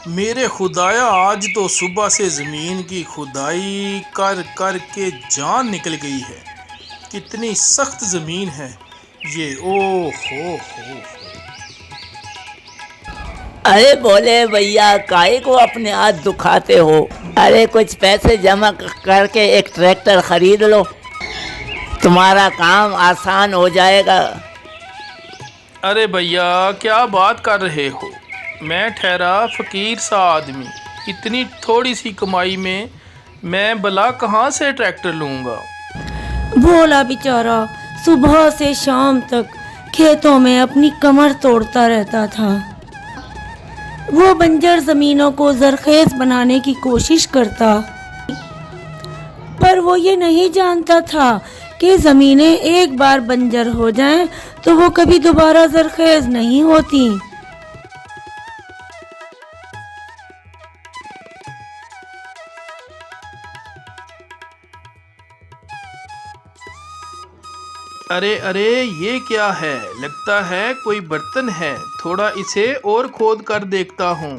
मेरे खुदाया, आज तो सुबह से ज़मीन की खुदाई कर कर के जान निकल गई है। कितनी सख्त ज़मीन है ये। ओ हो। अरे बोले भैया, काहे को अपने हाथ दुखाते हो? अरे कुछ पैसे जमा करके एक ट्रैक्टर खरीद लो, तुम्हारा काम आसान हो जाएगा। अरे भैया, क्या बात कर रहे हो? मैं ठहरा फ़कीर सा आदमी, इतनी थोड़ी सी कमाई में मैं भला कहाँ से ट्रैक्टर लूँगा? भोला बेचारा सुबह से शाम तक खेतों में अपनी कमर तोड़ता रहता था। वो बंजर जमीनों को जरखेज बनाने की कोशिश करता, पर वो ये नहीं जानता था कि ज़मीनें एक बार बंजर हो जाएं तो वो कभी दोबारा जरखेज नहीं होती। अरे अरे, ये क्या है? लगता है कोई बर्तन है। थोड़ा इसे और खोद कर देखता हूँ।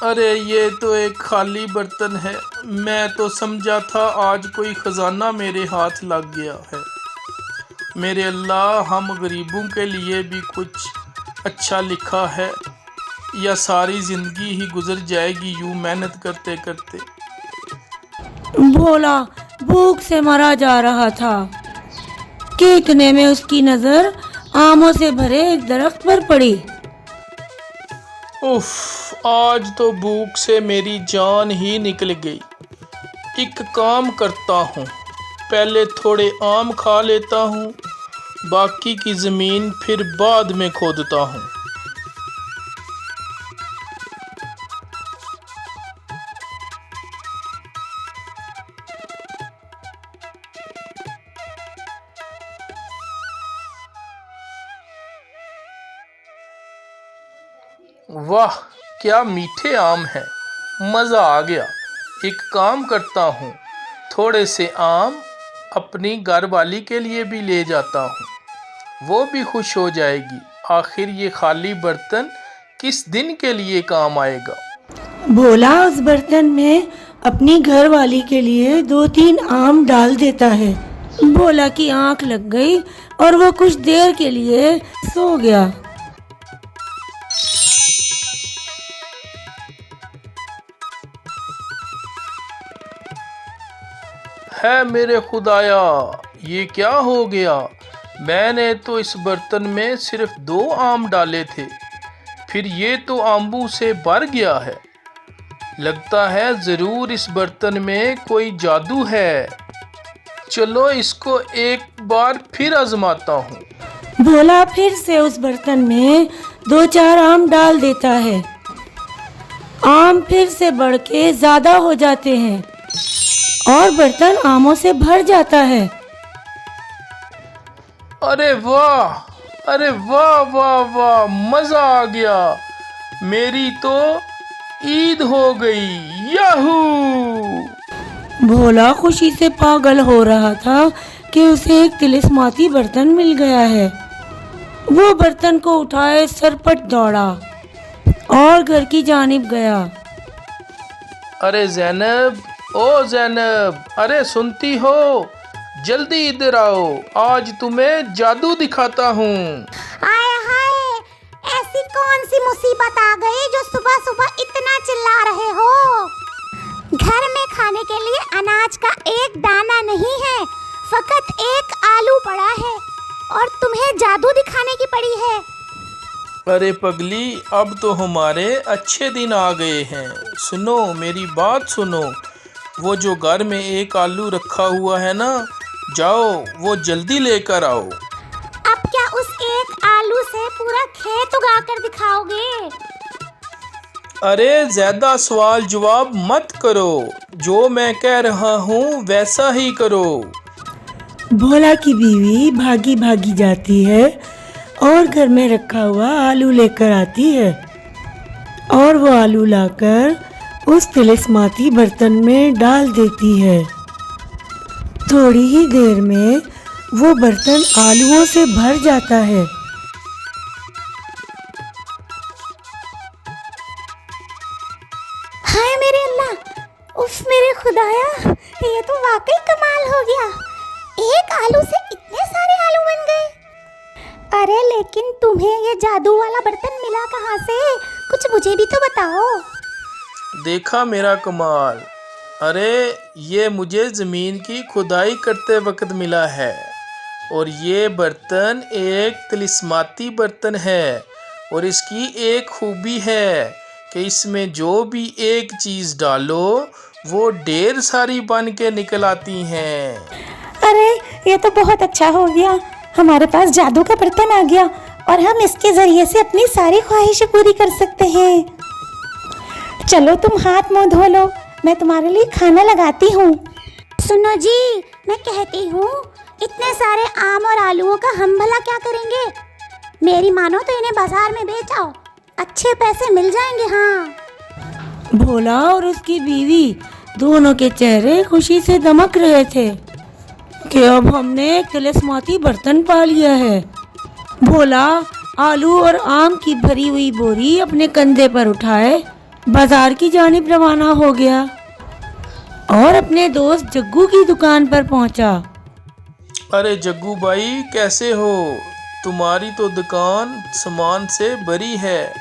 अरे ये तो एक खाली बर्तन है। मैं तो समझा था आज कोई खजाना मेरे हाथ लग गया है। मेरे अल्लाह, हम गरीबों के लिए भी कुछ अच्छा लिखा है या सारी जिंदगी ही गुजर जाएगी यूं मेहनत करते करते? भोला भूख से मरा जा रहा था कि इतने में उसकी नजर आमों से भरे एक दरख्त पर पड़ी। उफ, आज तो भूख से मेरी जान ही निकल गई। एक काम करता हूँ, पहले थोड़े आम खा लेता हूँ, बाकी की ज़मीन फिर बाद में खोदता हूँ। वाह, क्या मीठे आम हैं, मज़ा आ गया। एक काम करता हूँ, थोड़े से आम अपनी घरवाली के लिए भी ले जाता हूँ, वो भी खुश हो जाएगी। आखिर ये खाली बर्तन किस दिन के लिए काम आएगा? भोला उस बर्तन में अपनी घरवाली के लिए 2-3 आम डाल देता है। भोला की आंख लग गई और वो कुछ देर के लिए सो गया। है मेरे खुदाया, ये क्या हो गया? मैंने तो इस बर्तन में सिर्फ 2 आम डाले थे, फिर ये तो आमों से भर गया है। लगता है ज़रूर इस बर्तन में कोई जादू है। चलो इसको एक बार फिर आजमाता हूँ। भोला फिर से उस बर्तन में 2-4 आम डाल देता है। आम फिर से बढ़ के ज्यादा हो जाते हैं और बर्तन आमों से भर जाता है। अरे वाह, अरे वाह वाह वाह, मज़ा आ गया। मेरी तो ईद हो गई। याहू! भोला खुशी से पागल हो रहा था कि उसे एक तिलिस्माती बर्तन मिल गया है। वो बर्तन को उठाए सरपट दौड़ा और घर की जानिब गया। अरे ज़ैनब, ओ ज़ैनब, अरे सुनती हो? जल्दी इधर आओ, आज तुम्हें जादू दिखाता हूँ। हाय हाय, ऐसी कौन सी मुसीबत आ गई जो सुबह सुबह इतना चिल्ला रहे हो? घर में खाने के लिए अनाज का एक दाना नहीं है, फकत एक आलू पड़ा है और तुम्हें जादू दिखाने की पड़ी है। अरे पगली, अब तो हमारे अच्छे दिन आ गए हैं। सुनो, मेरी बात सुनो। वो जो घर में एक आलू रखा हुआ है ना, जाओ वो जल्दी लेकर आओ। अब क्या उस एक आलू से पूरा खेत उगा कर दिखाओगे? अरे ज्यादा सवाल जवाब मत करो, जो मैं कह रहा हूँ वैसा ही करो। भोला की बीवी भागी भागी जाती है और घर में रखा हुआ आलू लेकर आती है और वो आलू लाकर उस तिलिस्माती बर्तन में डाल देती है। थोड़ी ही देर में वो बर्तन आलूओं से भर जाता है। हाय मेरे अल्लाह, उफ मेरे खुदाया, ये तो वाकई कमाल हो गया। एक आलू से इतने सारे आलू बन गए। अरे लेकिन तुम्हें ये जादू वाला बर्तन मिला कहाँ से? कुछ मुझे भी तो बताओ। देखा मेरा कमाल। अरे ये मुझे ज़मीन की खुदाई करते वक्त मिला है और ये बर्तन एक तिलिस्माती बर्तन है और इसकी एक खूबी है कि इसमें जो भी एक चीज़ डालो वो ढेर सारी बन के निकल आती हैं। अरे ये तो बहुत अच्छा हो गया, हमारे पास जादू का बर्तन आ गया और हम इसके जरिए से अपनी सारी ख्वाहिशें पूरी कर सकते हैं। चलो तुम हाथ मुंह धो लो, मैं तुम्हारे लिए खाना लगाती हूँ। सुनो जी, मैं कहती हूँ इतने सारे आम और आलूओं का हम भला क्या करेंगे? मेरी मानो तो इन्हें बाजार में बेच आओ, अच्छे पैसे मिल जाएंगे। हाँ। भोला और उसकी बीवी दोनों के चेहरे खुशी से दमक रहे थे कि अब हमने एक तिलिस्माती बर्तन पा लिया है। भोला आलू और आम की भरी हुई बोरी अपने कंधे पर उठाए बाजार की जानिब रवाना हो गया और अपने दोस्त जग्गू की दुकान पर पहुंचा। अरे जग्गू भाई कैसे हो? तुम्हारी तो दुकान सामान से भरी है,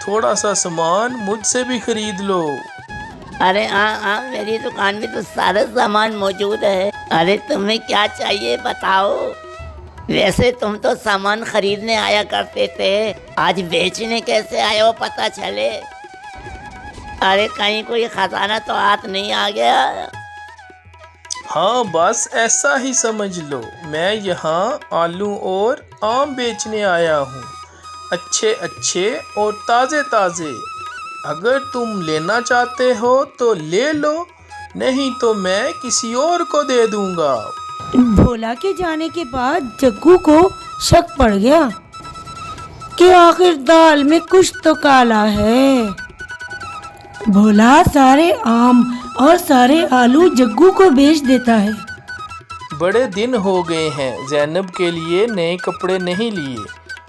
थोड़ा सा सामान मुझसे भी खरीद लो। अरे हाँ, मेरी दुकान में तो सारा सामान मौजूद है। अरे तुम्हें क्या चाहिए बताओ? वैसे तुम तो सामान खरीदने आया करते थे, आज बेचने कैसे आए हो पता चले। अरे कहीं कोई खजाना तो हाथ नहीं आ गया? हाँ बस ऐसा ही समझ लो, मैं यहाँ आलू और आम बेचने आया हूँ, अच्छे अच्छे और ताज़े ताज़े। अगर तुम लेना चाहते हो तो ले लो, नहीं तो मैं किसी और को दे दूंगा। भोला के जाने के बाद जग्गू को शक पड़ गया कि आखिर दाल में कुछ तो काला है। भोला सारे आम और सारे आलू जग्गू को बेच देता है। बड़े दिन हो गए हैं ज़ैनब के लिए नए कपड़े नहीं लिए,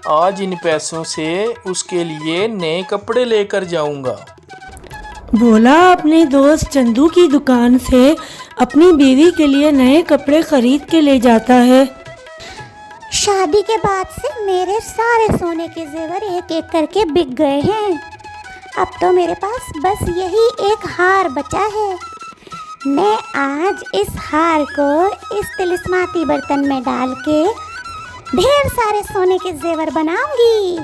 आज इन पैसों से उसके लिए नए कपड़े लेकर जाऊंगा। भोला अपने दोस्त चंदू की दुकान से अपनी बीवी के लिए नए कपड़े खरीद के ले जाता है। शादी के बाद से मेरे सारे सोने के जेवर एक एक करके बिक गए हैं। अब तो मेरे पास बस यही एक हार बचा है। मैं आज इस हार को इस तिलिस्माती बर्तन में डाल के ढेर सारे सोने के जेवर बनाऊंगी।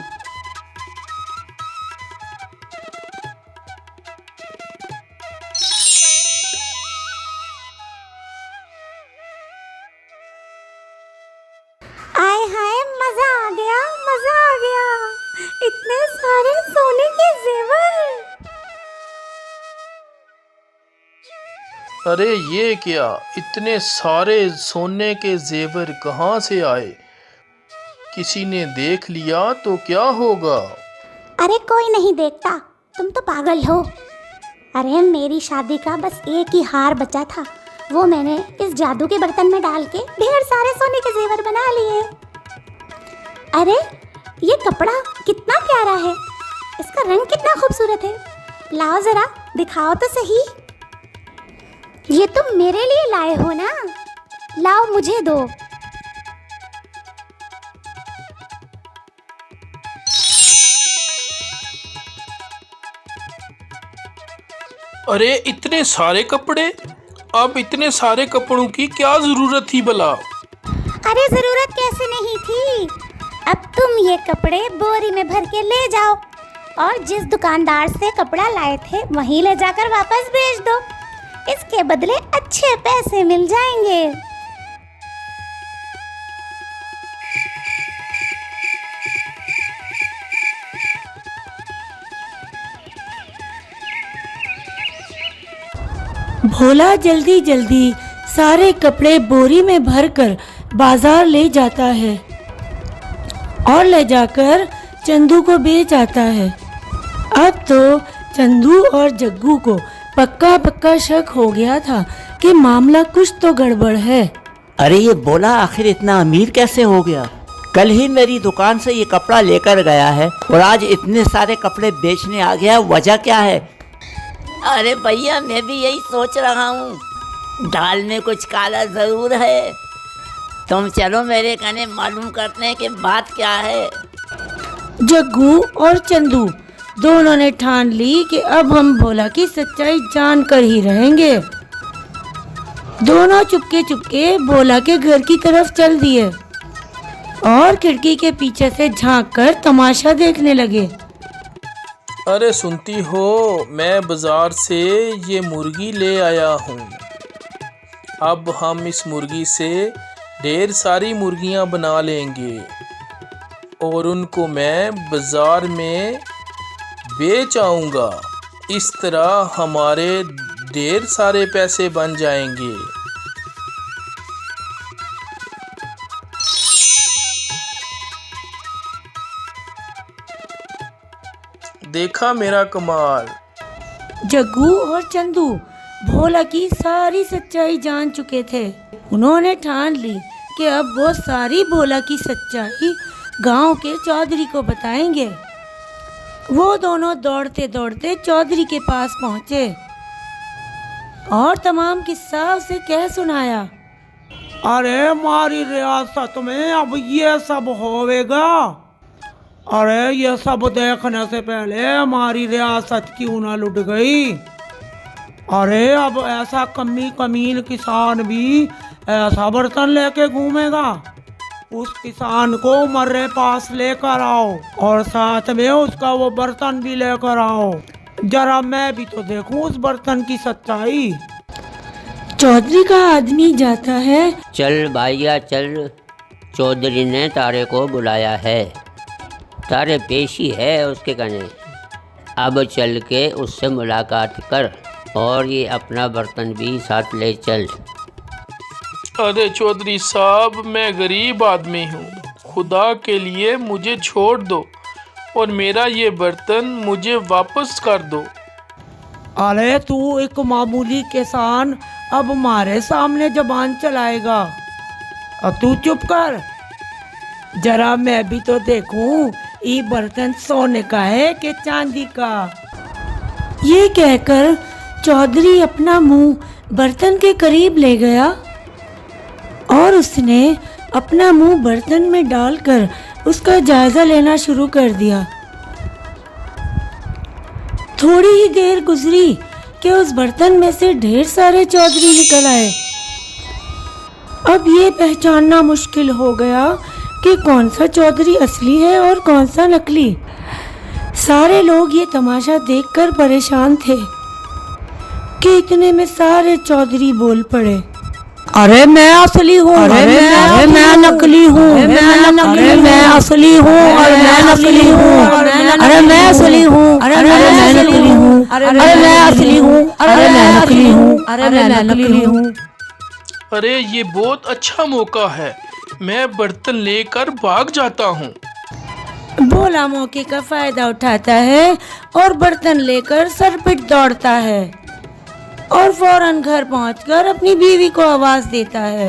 आय हाय, मजा आ गया, मजा आ गया, इतने सारे सोने के जेवर। अरे ये क्या, इतने सारे सोने के जेवर कहाँ से आए? किसी ने देख लिया तो क्या होगा? अरे कोई नहीं देखता, तुम तो पागल हो। अरे मेरी शादी का बस एक ही हार बचा था, वो मैंने इस जादू के बर्तन में डाल के ढेर सारे सोने के जेवर बना लिए। अरे ये कपड़ा कितना प्यारा है, इसका रंग कितना खूबसूरत है। लाओ जरा दिखाओ तो सही। ये तुम मेरे लिए लाए हो ना? लाओ मुझे दो। अरे इतने सारे कपड़े, अब इतने सारे कपड़ों की क्या जरूरत थी भला? अरे जरूरत कैसे नहीं थी, अब तुम ये कपड़े बोरी में भर के ले जाओ और जिस दुकानदार से कपड़ा लाए थे वहीं ले जाकर वापस भेज दो। इसके बदले अच्छे पैसे मिल जाएंगे। भोला जल्दी जल्दी सारे कपड़े बोरी में भरकर बाजार ले जाता है और ले जाकर चंदू को बेच आता है। अब तो चंदू और जग्गू को पक्का पक्का शक हो गया था कि मामला कुछ तो गड़बड़ है। अरे ये बोला आखिर इतना अमीर कैसे हो गया? कल ही मेरी दुकान से ये कपड़ा लेकर गया है और आज इतने सारे कपड़े बेचने आ गया, वजह क्या है? अरे भैया मैं भी यही सोच रहा हूँ, दाल में कुछ काला जरूर है। तुम चलो मेरे कहने मालूम करते हैं कि बात क्या है। जग्गू और चंदू दोनों ने ठान ली कि अब हम भोला की सच्चाई जानकर ही रहेंगे। दोनों चुपके चुपके भोला के घर की तरफ चल दिए और खिड़की के पीछे से झांककर तमाशा देखने लगे। अरे सुनती हो, मैं बाजार से ये मुर्गी ले आया हूँ। अब हम इस मुर्गी से ढेर सारी मुर्गियाँ बना लेंगे और उनको मैं बाजार में बेच आऊँगा। इस तरह हमारे ढेर सारे पैसे बन जाएंगे। देखा मेरा कमाल। जग्गू और चंदू भोला की सारी सच्चाई जान चुके थे। उन्होंने ठान ली कि अब वो सारी भोला की सच्चाई गांव के चौधरी को बताएंगे। वो दोनों दौड़ते दौड़ते चौधरी के पास पहुंचे और तमाम किस्सा उसे कह सुनाया। अरे हमारी रियासत में अब ये सब होवेगा। अरे ये सब देखने से पहले हमारी रियासत क्यों ना लुट गई। अरे अब ऐसा कमीन किसान भी ऐसा बर्तन लेके घूमेगा। उस किसान को मर्रे पास लेकर आओ और साथ में उसका वो बर्तन भी लेकर आओ। जरा मैं भी तो देखूं उस बर्तन की सच्चाई। चौधरी का आदमी जाता है। चल भाइया चल, चौधरी ने तारे को बुलाया है। तारे पेशी है उसके कने। अब चल के उससे मुलाकात कर और ये अपना बर्तन भी साथ ले चल। अरे चौधरी साहब, मैं गरीब आदमी हूँ, खुदा के लिए मुझे छोड़ दो और मेरा ये बर्तन मुझे वापस कर दो। अरे तू एक मामूली किसान अब हमारे सामने जबान चलाएगा। और तू चुप कर, जरा मैं भी तो देखूं ये बर्तन सोने का है कि चांदी का। ये कहकर चौधरी अपना मुंह बर्तन के करीब ले गया और उसने अपना मुंह बर्तन में डालकर उसका जायजा लेना शुरू कर दिया। थोड़ी ही देर गुजरी कि उस बर्तन में से ढेर सारे चौधरी निकल आए। अब ये पहचानना मुश्किल हो गया कि कौन सा चौधरी असली है और कौन सा नकली। सारे लोग ये तमाशा देखकर परेशान थे कि इतने में सारे चौधरी बोल पड़े। अरे मैं असली हूँ, अरे मैं नकली हूँ, अरे मैं असली हूँ और मैं नकली हूँ, अरे मैं असली हूँ, अरे मैं नकली हूँ, अरे मैं असली हूँ, अरे मैं नकली हूँ, अरे मैं नकली हूँ। अरे ये बहुत अच्छा मौका है, मैं बर्तन लेकर भाग जाता हूँ। भोला मौके का फायदा उठाता है और बर्तन लेकर सरपिट दौड़ता है और फौरन घर पहुंचकर अपनी बीवी को आवाज देता है।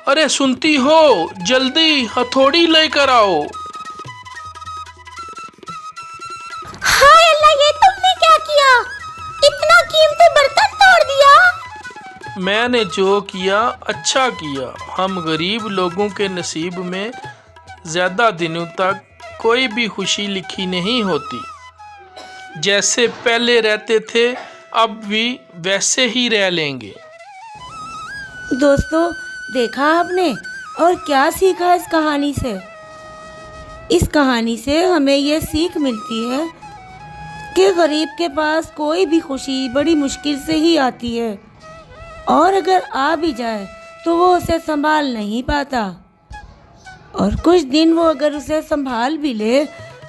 अरे सुनती हो, जल्दी हथौड़ी लेकर आओ। हाय अल्लाह, ये तुमने क्या किया? इतना कीमती बर्तन तोड़ दिया। मैंने जो किया अच्छा किया। हम गरीब लोगों के नसीब में ज़्यादा दिनों तक कोई भी खुशी लिखी नहीं होती। जैसे पहले रहते थे अब भी वैसे ही रह लेंगे। दोस्तों, देखा आपने और क्या सीखा इस कहानी से? इस कहानी से हमें ये सीख मिलती है कि गरीब के पास कोई भी खुशी बड़ी मुश्किल से ही आती है और अगर आ भी जाए तो वो उसे संभाल नहीं पाता और कुछ दिन वो अगर उसे संभाल भी ले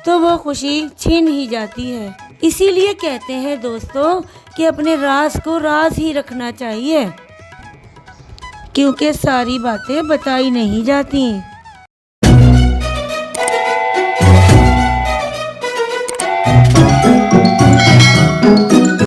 तो वो खुशी छीन ही जाती है। इसीलिए कहते हैं दोस्तों कि अपने राज को राज ही रखना चाहिए। क्योंकि सारी बातें बताई नहीं जाती।